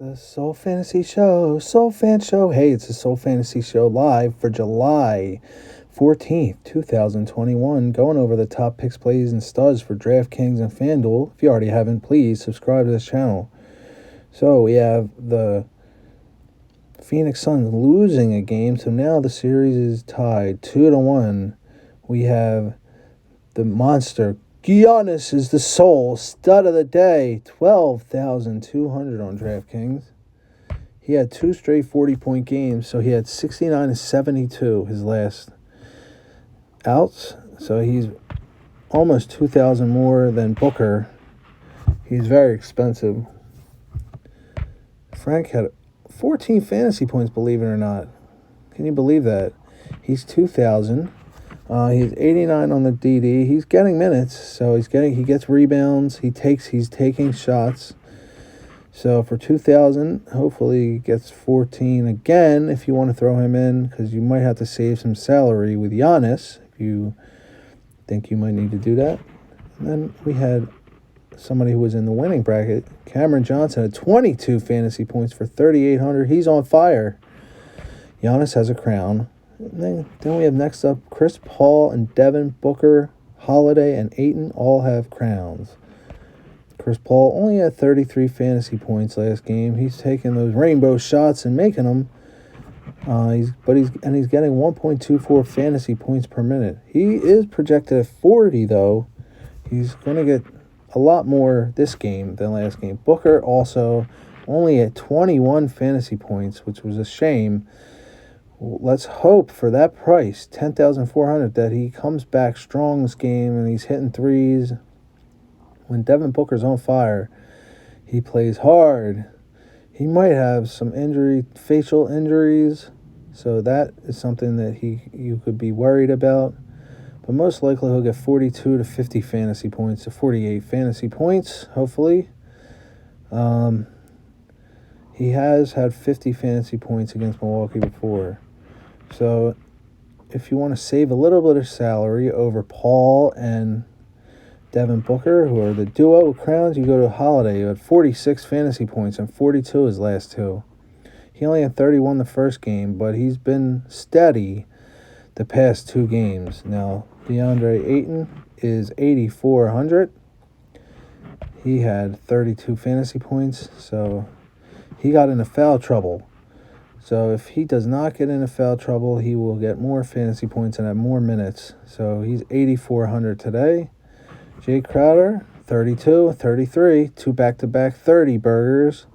The Soul Fantasy Show, Soul Fan Show. Hey, it's the Soul Fantasy Show live for July 14th, 2021. Going over the top picks, plays, and studs for Draftkings and Fanduel. If you already haven't, please subscribe to this channel. So we have the Phoenix Suns losing a game, so now the series is tied 2-1. We have the monster Giannis is the Soul stud of the day, 12,200 on DraftKings. He had two straight 40-point games, so he had 69 and 72 his last outs. So he's almost 2,000 more than Booker. He's very expensive. Frank had 14 fantasy points, believe it or not. Can you believe that? He's 2,000. He's 89 on the DD. He's getting minutes, so he gets rebounds. He's taking shots. So for 2,000, hopefully he gets 14 again if you want to throw him in, because you might have to save some salary with Giannis if you think you might need to do that. And then we had somebody who was in the winning bracket. Cameron Johnson had 22 fantasy points for 3,800. He's on fire. Giannis has a crown. And then we have next up Chris Paul and Devin Booker, Holiday, and Ayton all have crowns. Chris Paul only had 33 fantasy points last game. He's taking those rainbow shots and making them. He's getting 1.24 fantasy points per minute. He is projected at 40 though. He's going to get a lot more this game than last game. Booker also only at 21 fantasy points, which was a shame. Let's hope for that price, 10,400, that he comes back strong this game and he's hitting threes. When Devin Booker's on fire, he plays hard. He might have some facial injuries, so that is something that you could be worried about. But most likely he'll get 42 to 50 fantasy points to 48 fantasy points, hopefully. He has had 50 fantasy points against Milwaukee before. So if you want to save a little bit of salary over Paul and Devin Booker, who are the duo with crowns, you go to Holiday, who had 46 fantasy points and 42 his last two. He only had 31 the first game, but he's been steady the past two games. Now, DeAndre Ayton is 8,400. He had 32 fantasy points, so he got into foul trouble. So if he does not get into foul trouble, he will get more fantasy points and have more minutes. So he's 8,400 today. Jay Crowder, 32, 33, two back-to-back 30 burgers.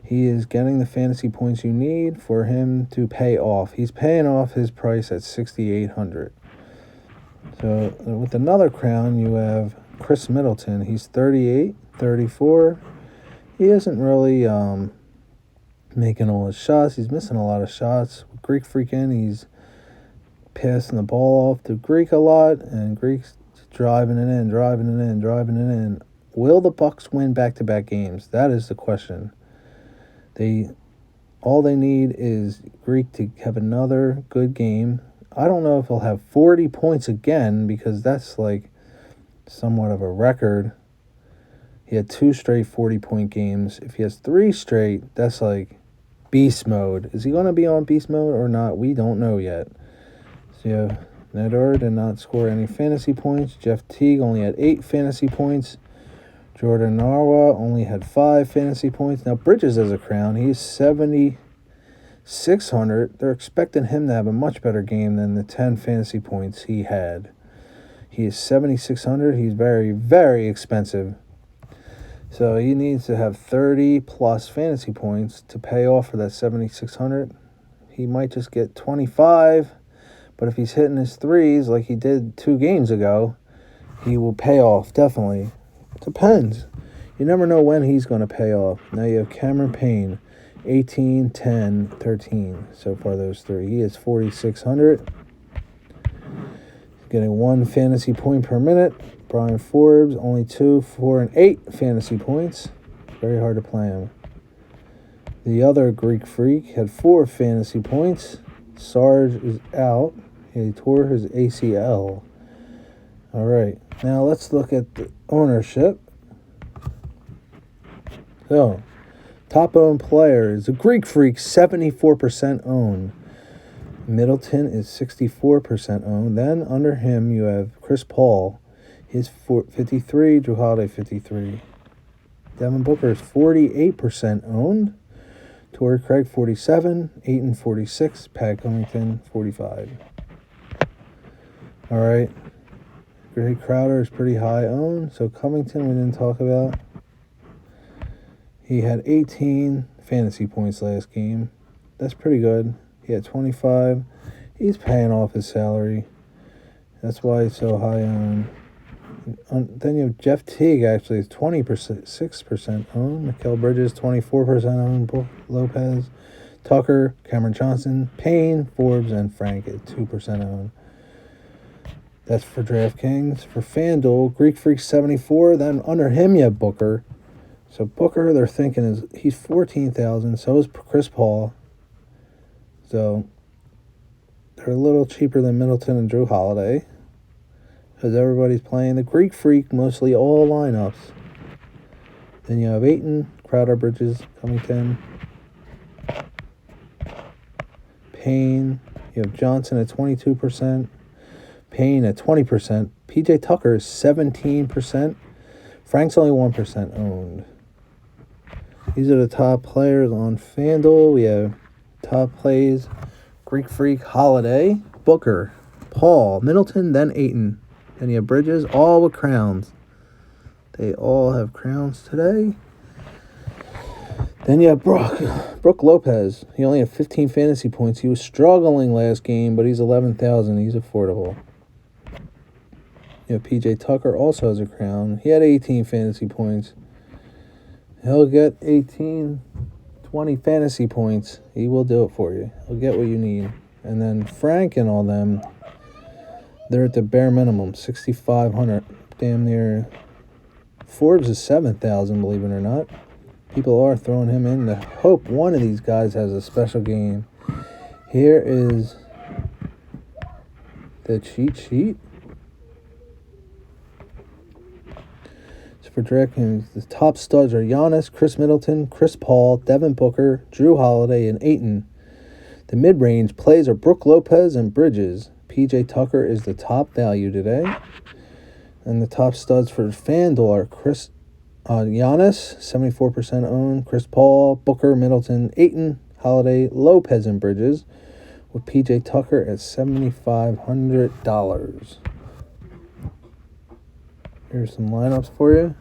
He is getting the fantasy points you need for him to pay off. He's paying off his price at 6,800. So with another crown, you have Chris Middleton. He's 38, 34. He isn't really making all his shots. He's missing a lot of shots. With Greek Freaking, he's passing the ball off to Greek a lot, and Greek's driving it in. Will the Bucks win back-to-back games? That is the question. All they need is Greek to have another good game. I don't know if he'll have 40 points again, because that's like somewhat of a record. He had two straight 40-point games. If he has three straight, that's like beast mode. Is he going to be on beast mode or not? We don't know yet. So yeah, Nedard did not score any fantasy points. Jeff Teague only had 8 fantasy points. Jordan Narwa only had 5 fantasy points. Now Bridges has a crown. He's 7,600. They're expecting him to have a much better game than the 10 fantasy points he had. He is 7,600. He's very, very expensive. So he needs to have 30-plus fantasy points to pay off for that 7,600. He might just get 25, but if he's hitting his threes like he did 2 games ago, he will pay off, definitely. It depends. You never know when he's going to pay off. Now you have Cameron Payne, 18, 10, 13. So far those 3. He is 4,600. Getting 1 fantasy point per minute. Brian Forbes, only 2, 4, and 8 fantasy points. Very hard to play him. The other Greek freak had 4 fantasy points. Sarge is out. He tore his ACL. All right. Now let's look at the ownership. So, Top owned player is a Greek Freak, 74% owned. Middleton is 64% owned. Then under him you have Chris Paul. He's 53, Drew Holiday 53. Devin Booker is 48% owned. Torrey Craig 47, Ayton 46, Pat Covington 45. All right. Greg Crowder is pretty high owned. So Covington we didn't talk about. He had 18 fantasy points last game. That's pretty good. He had 25. He's paying off his salary. That's why he's so high owned. Then you have Jeff Teague, actually, is 6% owned. Mikal Bridges, 24% owned. Brook Lopez, Tucker, Cameron Johnson, Payne, Forbes, and Frank at 2% owned. That's for DraftKings. For FanDuel, Greek Freak 74. Then under him you have Booker. So Booker, they're thinking he's 14,000. So is Chris Paul. So they're a little cheaper than Middleton and Drew Holiday, because everybody's playing the Greek Freak, mostly all lineups. Then you have Ayton, Crowder, Bridges, Covington, Payne. You have Johnson at 22%, Payne at 20%. PJ Tucker is 17%. Frank's only 1% owned. These are the top players on FanDuel. We have top plays: Greek Freak, Holiday, Booker, Paul, Middleton, then Ayton. Then you have Bridges, all with crowns. They all have crowns today. Then you have Brook Lopez. He only had 15 fantasy points. He was struggling last game, but he's 11,000. He's affordable. You have PJ Tucker, also has a crown. He had 18 fantasy points. He'll get 18, 20 fantasy points. He will do it for you. He'll get what you need. And then Frank and all them, they're at the bare minimum, 6,500. Damn near. Forbes is 7,000, believe it or not. People are throwing him in to hope one of these guys has a special game. Here is the cheat sheet. For DraftKings, the top studs are Giannis, Chris Middleton, Chris Paul, Devin Booker, Drew Holiday, and Ayton. The mid-range plays are Brook Lopez and Bridges. PJ Tucker is the top value today. And the top studs for FanDuel are Giannis, 74% owned, Chris Paul, Booker, Middleton, Ayton, Holiday, Lopez, and Bridges, with PJ Tucker at $7,500. Here's some lineups for you.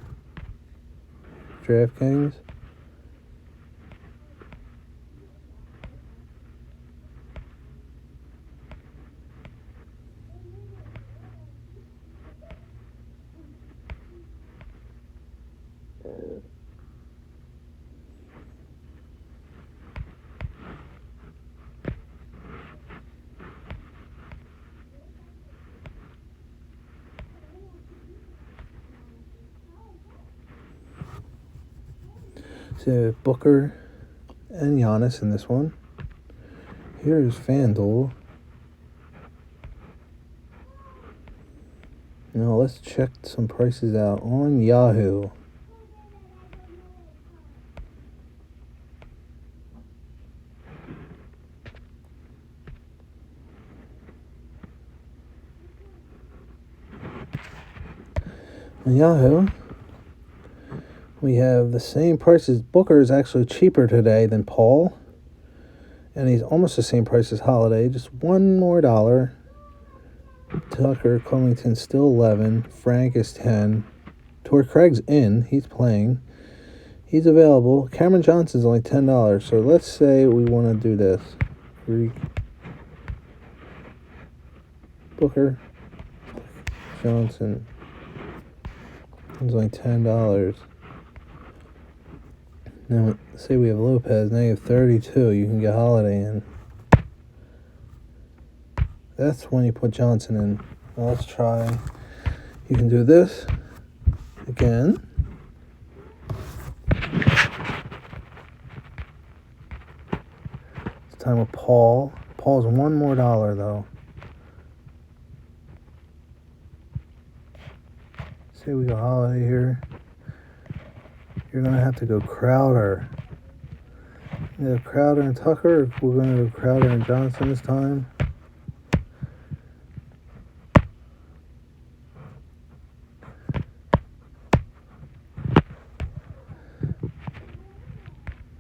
DraftKings. So Booker and Giannis in this one. Here's FanDuel. Now let's check some prices out on Yahoo. On Yahoo, we have the same prices. Booker is actually cheaper today than Paul. And he's almost the same price as Holiday. Just $1 more. Tucker, Covington still 11. Frank is 10. Torrey Craig's in. He's playing. He's available. Cameron Johnson's only $10. So let's say we want to do this. Greek, Booker, Johnson. It's only $10. Now, say we have Lopez. Now you have 32. You can get Holiday in. That's when you put Johnson in. Now let's try. You can do this again. It's time with Paul. Paul's $1 more though. Say we go Holiday here. You're going to have to go Crowder. Yeah, Crowder and Tucker. We're going to do Crowder and Johnson this time.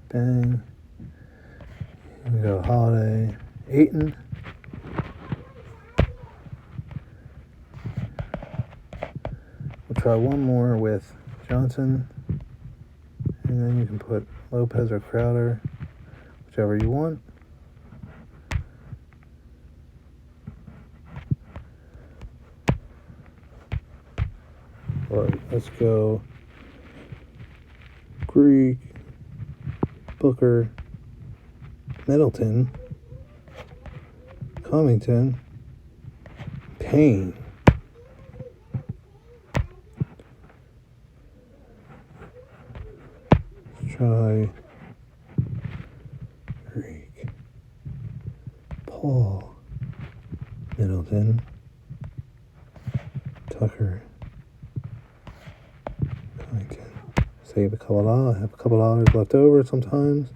Bang. We go Holiday, Ayton. We'll try one more with Johnson. And then you can put Lopez or Crowder, whichever you want. Or let's go Greek, Booker, Middleton, Covington, Payne. Let's try Greek, Paul, Middleton, Tucker, Covington. Save a couple dollars. Have a couple dollars left over sometimes.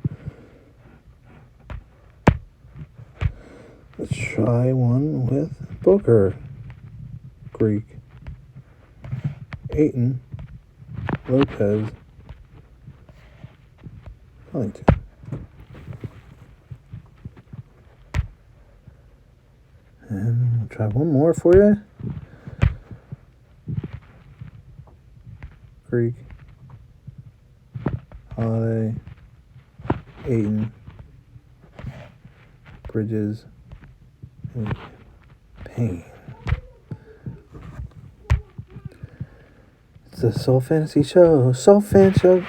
Let's try one with Booker, Greek, Ayton, Lopez, Covington. And we'll try one more for you. Greek, Holiday, Ayton, Bridges, and Payne. It's the Soul Fantasy Show. Soul Fan Show.